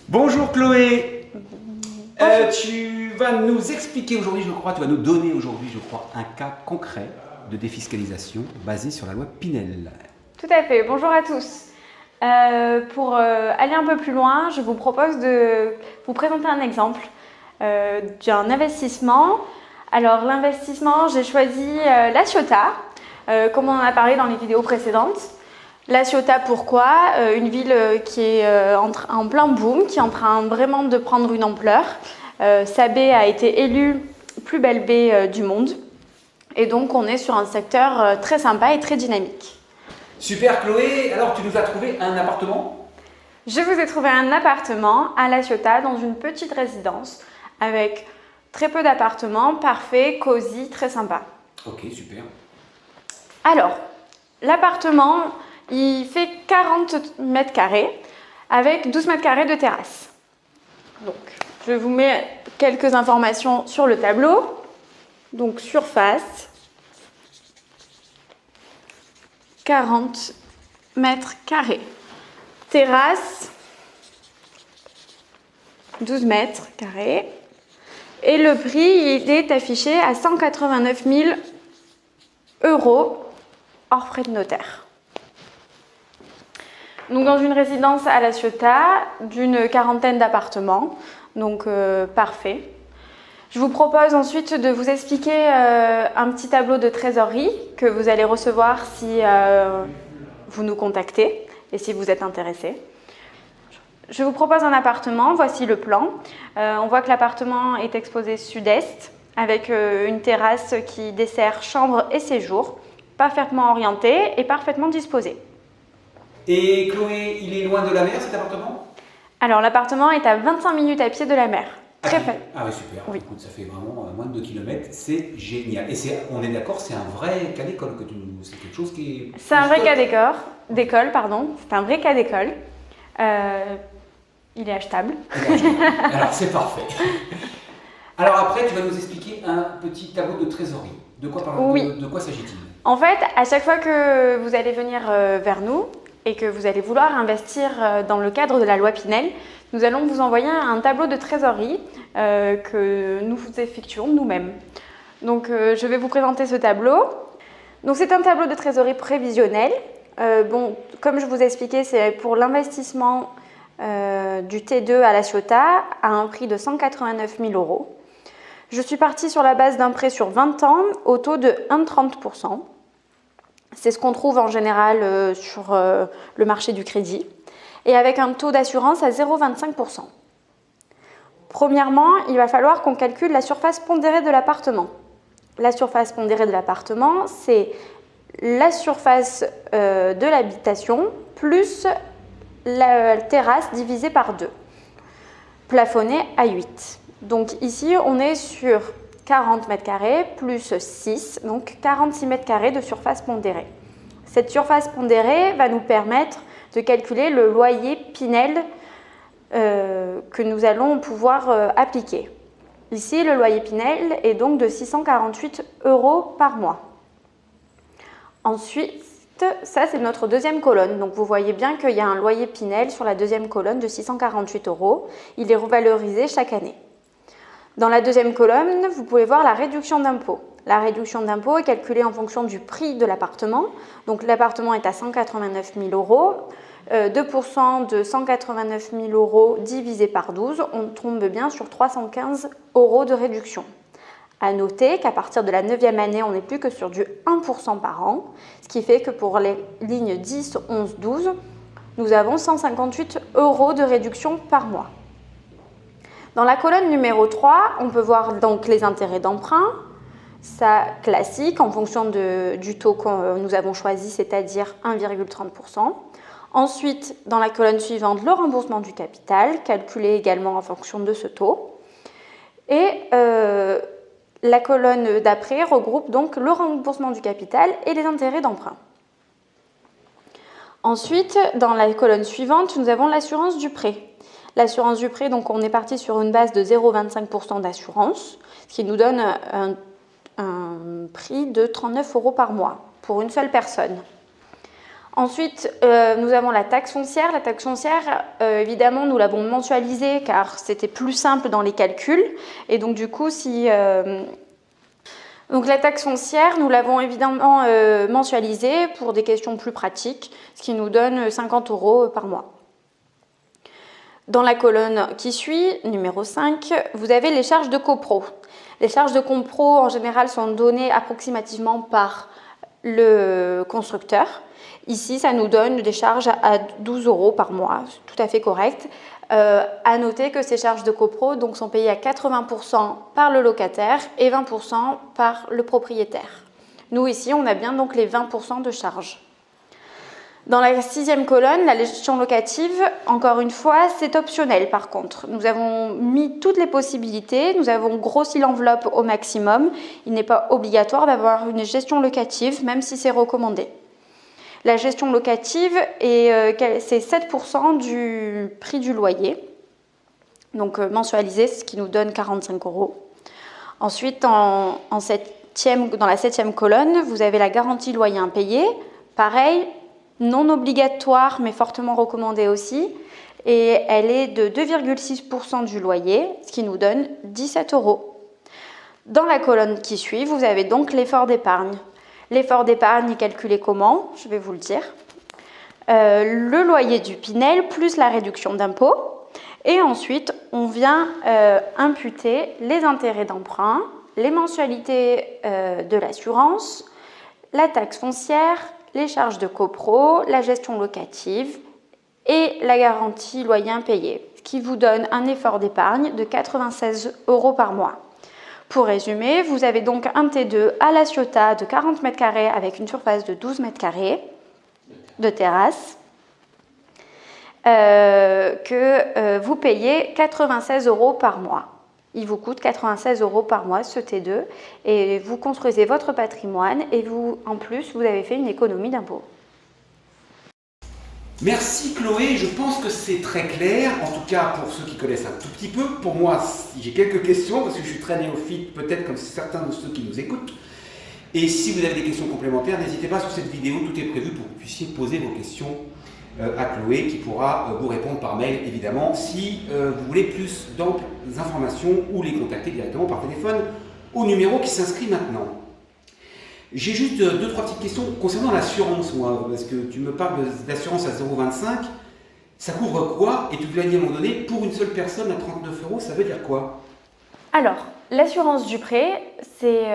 Bonjour Chloé. Tu vas nous expliquer aujourd'hui, tu vas nous donner aujourd'hui, un cas concret de défiscalisation basé sur la loi Pinel. Tout à fait, bonjour à tous. Pour aller un peu plus loin, je vous propose de vous présenter un exemple d'un investissement. Alors l'investissement, j'ai choisi La Ciotat, comme on en a parlé dans les vidéos précédentes. La Ciotat, pourquoi? Une ville qui est en plein boom, qui est en train vraiment de prendre une ampleur. Sa baie a été élue plus belle baie du monde. Et donc on est sur un secteur très sympa et très dynamique. Super Chloé, alors tu nous as trouvé un appartement? Je vous ai trouvé un appartement à La Ciotat dans une petite résidence avec très peu d'appartements, parfait, cosy, très sympa. Ok, super. Alors, l'appartement, il fait 40 mètres carrés avec 12 mètres carrés de terrasse. Donc, je vous mets quelques informations sur le tableau. Donc, surface, 40 mètres carrés. Terrasse, 12 mètres carrés. Et le prix, il est affiché à 189 000 € hors frais de notaire. Donc dans une résidence à La Ciotat, d'une quarantaine d'appartements, donc parfait. Je vous propose ensuite de vous expliquer un petit tableau de trésorerie que vous allez recevoir si vous nous contactez et si vous êtes intéressé. Je vous propose un appartement, voici le plan. On voit que l'appartement est exposé sud-est avec une terrasse qui dessert chambre et séjour, parfaitement orientée et parfaitement disposée. Et Chloé, il est loin de la mer cet appartement? Alors l'appartement est à 25 minutes à pied de la mer. Très faible. Ah oui, super. Oui. Écoute, ça fait vraiment moins de 2 km, c'est génial. Et on est d'accord, c'est un vrai cas d'école que tu nous... C'est quelque chose qui est... C'est un vrai cas d'école, pardon. C'est un vrai cas d'école. Il est achetable. Alors c'est parfait. Alors après, tu vas nous expliquer un petit tableau de trésorerie. De quoi, Oui. de quoi s'agit-il? En fait, à chaque fois que vous allez venir vers nous et que vous allez vouloir investir dans le cadre de la loi Pinel, nous allons vous envoyer un tableau de trésorerie que nous effectuons nous-mêmes. Donc, je vais vous présenter ce tableau. Donc, c'est un tableau de trésorerie prévisionnel. Comme je vous ai expliqué, c'est pour l'investissement du T2 à La Ciotat à un prix de 189 000 €. Je suis partie sur la base d'un prêt sur 20 ans au taux de 1,30 %. C'est ce qu'on trouve en général sur le marché du crédit. Et avec un taux d'assurance à 0,25 %. Premièrement, il va falloir qu'on calcule la surface pondérée de l'appartement. La surface pondérée de l'appartement, c'est la surface de l'habitation plus la terrasse divisée par 2, plafonnée à 8. Donc ici, on est sur 40 mètres carrés plus 6, donc 46 mètres carrés de surface pondérée. Cette surface pondérée va nous permettre de calculer le loyer Pinel que nous allons pouvoir appliquer. Ici, le loyer Pinel est donc de 648 € par mois. Ensuite, ça c'est notre deuxième colonne. Donc vous voyez bien qu'il y a un loyer Pinel sur la deuxième colonne de 648 €. Il est revalorisé chaque année. Dans la deuxième colonne, vous pouvez voir la réduction d'impôt. La réduction d'impôt est calculée en fonction du prix de l'appartement. Donc l'appartement est à 189 000 €. 2% de 189 000 € divisé par 12, on tombe bien sur 315 € de réduction. À noter qu'à partir de la 9e année, on n'est plus que sur du 1% par an, ce qui fait que pour les lignes 10, 11, 12, nous avons 158 € de réduction par mois. Dans la colonne numéro 3, on peut voir donc les intérêts d'emprunt, ça classique en fonction du taux que nous avons choisi, c'est-à-dire 1,30 %. Ensuite, dans la colonne suivante, le remboursement du capital, calculé également en fonction de ce taux. Et la colonne d'après regroupe donc le remboursement du capital et les intérêts d'emprunt. Ensuite, dans la colonne suivante, nous avons l'assurance du prêt. L'assurance du prêt, donc on est parti sur une base de 0,25 % d'assurance, ce qui nous donne un prix de 39 € par mois pour une seule personne. Ensuite, nous avons la taxe foncière. La taxe foncière, évidemment, nous l'avons mensualisée car c'était plus simple dans les calculs. Et donc, du coup, donc la taxe foncière, nous l'avons évidemment mensualisée pour des questions plus pratiques, ce qui nous donne 50 € par mois. Dans la colonne qui suit, numéro 5, vous avez les charges de copro. Les charges de copro, en général, sont données approximativement par le constructeur. Ici, ça nous donne des charges à 12 € par mois, tout à fait correct. À noter que ces charges de copro donc, sont payées à 80% par le locataire et 20% par le propriétaire. Nous, ici, on a bien donc les 20% de charges. Dans la 6e colonne, la gestion locative, encore une fois, c'est optionnel par contre. Nous avons mis toutes les possibilités, nous avons grossi l'enveloppe au maximum. Il n'est pas obligatoire d'avoir une gestion locative, même si c'est recommandé. La gestion locative, c'est 7% du prix du loyer, donc mensualisé, ce qui nous donne 45 €. Ensuite, dans la 7e colonne, vous avez la garantie loyer impayé. Pareil, non obligatoire, mais fortement recommandée aussi. Et elle est de 2,6% du loyer, ce qui nous donne 17 €. Dans la colonne qui suit, vous avez donc l'effort d'épargne. L'effort d'épargne est calculé comment? Je vais vous le dire. Le loyer du Pinel plus la réduction d'impôt. Et ensuite, on vient imputer les intérêts d'emprunt, les mensualités de l'assurance, la taxe foncière, les charges de copro, la gestion locative et la garantie loyer impayé, ce qui vous donne un effort d'épargne de 96 € par mois. Pour résumer, vous avez donc un T2 à La Ciotat de 40 m² avec une surface de 12 m² de terrasse que vous payez 96 € par mois. Il vous coûte 96 € par mois ce T2 et vous construisez votre patrimoine et en plus, vous avez fait une économie d'impôt. Merci Chloé, je pense que c'est très clair, en tout cas pour ceux qui connaissent un tout petit peu. Pour moi, j'ai quelques questions parce que je suis très néophyte, peut-être comme certains de ceux qui nous écoutent. Et si vous avez des questions complémentaires, n'hésitez pas sur cette vidéo, tout est prévu pour que vous puissiez poser vos questions à Chloé qui pourra vous répondre par mail évidemment si vous voulez plus d'amples informations ou les contacter directement par téléphone au numéro qui s'inscrit maintenant. J'ai juste 2-3 petites questions concernant l'assurance, moi, parce que tu me parles d'assurance à 0,25. Ça couvre quoi? Et tu l'as dit à un moment donné, pour une seule personne à 39 €, ça veut dire quoi? Alors, l'assurance du prêt, c'est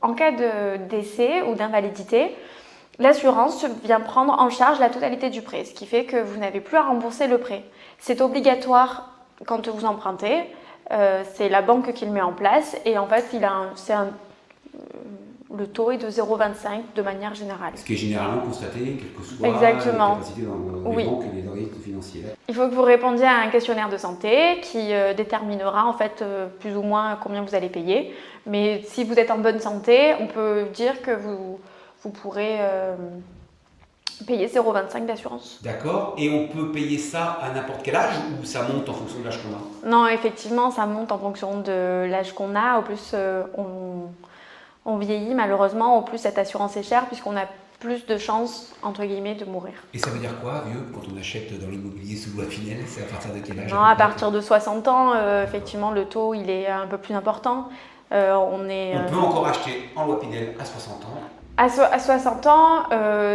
en cas de décès ou d'invalidité, l'assurance vient prendre en charge la totalité du prêt, ce qui fait que vous n'avez plus à rembourser le prêt. C'est obligatoire quand vous empruntez, c'est la banque qui le met en place et en fait, le taux est de 0,25 de manière générale. Ce qui est généralement constaté, quelle que soit exactement. la capacité dans les banques et les organismes financiers. Il faut que vous répondiez à un questionnaire de santé qui déterminera en fait plus ou moins combien vous allez payer. Mais si vous êtes en bonne santé, on peut dire que vous pourrez payer 0,25 d'assurance. D'accord. Et on peut payer ça à n'importe quel âge ou ça monte en fonction de l'âge qu'on a? Non, effectivement, ça monte en fonction de l'âge qu'on a. Au plus, on vieillit malheureusement, au plus cette assurance est chère puisqu'on a plus de chances, entre guillemets, de mourir. Et ça veut dire quoi, vieux, quand on achète dans l'immobilier sous loi Pinel? C'est à partir de quel âge? Non, à partir de 60 ans, effectivement, le taux il est un peu plus important. On peut encore acheter en loi Pinel à 60 ans. À 60 ans,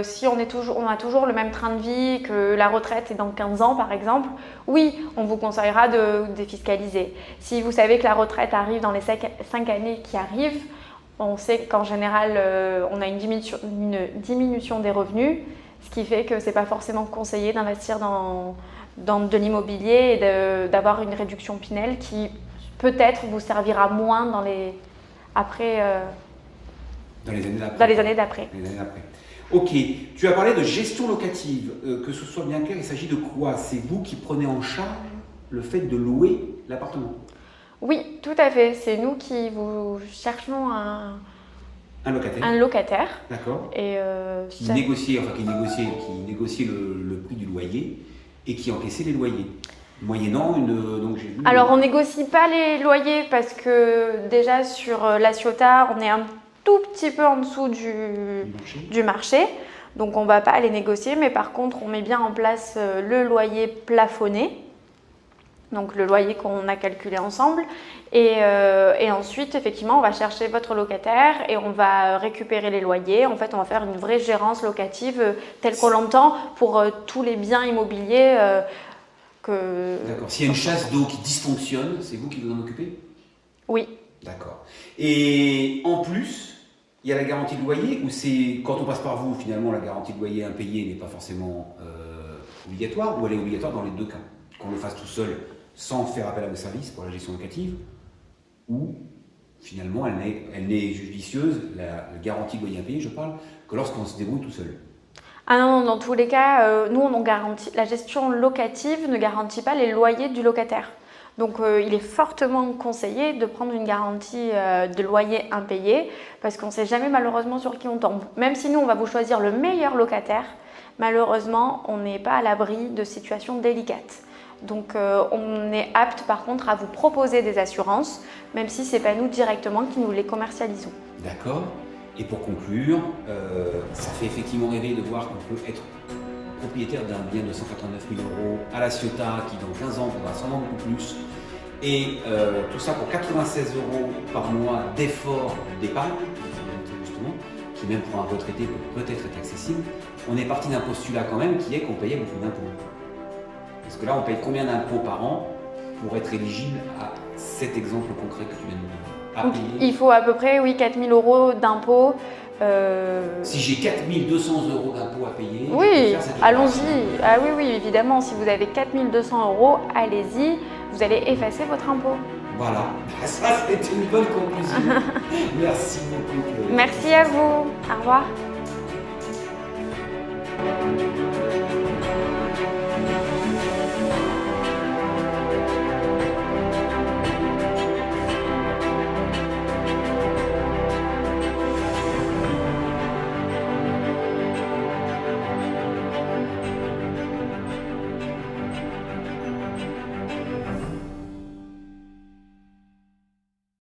si on a toujours le même train de vie, que la retraite est dans 15 ans par exemple, oui, on vous conseillera de défiscaliser. Si vous savez que la retraite arrive dans les 5 années qui arrivent, on sait qu'en général, on a une diminution des revenus, ce qui fait que ce n'est pas forcément conseillé d'investir dans de l'immobilier et d'avoir une réduction Pinel qui peut-être vous servira moins dans les années d'après. Ok, tu as parlé de gestion locative, que ce soit bien clair, il s'agit de quoi? C'est vous qui prenez en charge le fait de louer l'appartement? Oui, tout à fait. C'est nous qui vous cherchons un locataire. D'accord. Et qui négociait le prix du loyer et qui encaissait les loyers. Moyennant Alors, on négocie pas les loyers parce que déjà sur La Ciotat, on est un tout petit peu en dessous du marché. Donc on ne va pas aller négocier, mais par contre on met bien en place le loyer plafonné. Donc le loyer qu'on a calculé ensemble. Et ensuite, effectivement, on va chercher votre locataire et on va récupérer les loyers. En fait, on va faire une vraie gérance locative telle qu'on l'entend pour tous les biens immobiliers que... D'accord. S'il y a une chasse d'eau qui dysfonctionne, c'est vous qui vous en occupez? Oui. D'accord. Et en plus, il y a la garantie de loyer, ou c'est quand on passe par vous, finalement, la garantie de loyer impayé n'est pas forcément obligatoire, ou elle est obligatoire dans les deux cas? Qu'on le fasse tout seul sans faire appel à vos services pour la gestion locative, ou finalement elle n'est judicieuse, la garantie de loyer impayé, je parle, que lorsqu'on se débrouille tout seul. Ah non, dans tous les cas, nous on garantit, la gestion locative ne garantit pas les loyers du locataire. Donc il est fortement conseillé de prendre une garantie de loyer impayé parce qu'on ne sait jamais malheureusement sur qui on tombe. Même si nous on va vous choisir le meilleur locataire, malheureusement on n'est pas à l'abri de situations délicates. Donc on est apte par contre à vous proposer des assurances, même si ce n'est pas nous directement qui nous les commercialisons. D'accord. Et pour conclure, ça fait effectivement rêver de voir qu'on peut être propriétaire d'un bien de 189 000 € à La Ciotat qui dans 15 ans vaudra sûrement beaucoup plus. Et tout ça pour 96 € par mois d'effort d'épargne, justement, qui même pour un retraité peut peut-être être accessible. On est parti d'un postulat quand même qui est qu'on payait beaucoup d'impôts. Parce que là, on paye combien d'impôts par an pour être éligible à cet exemple concret que tu viens de nous donner? Il faut à peu près, oui, 4 000 € d'impôts. Si j'ai 4 200 € d'impôts à payer, oui, allons-y. Ah oui, oui, évidemment, si vous avez 4 200 €, allez-y, vous allez effacer votre impôt. Voilà, ça c'est une bonne conclusion. Merci beaucoup. Merci à vous. Au revoir.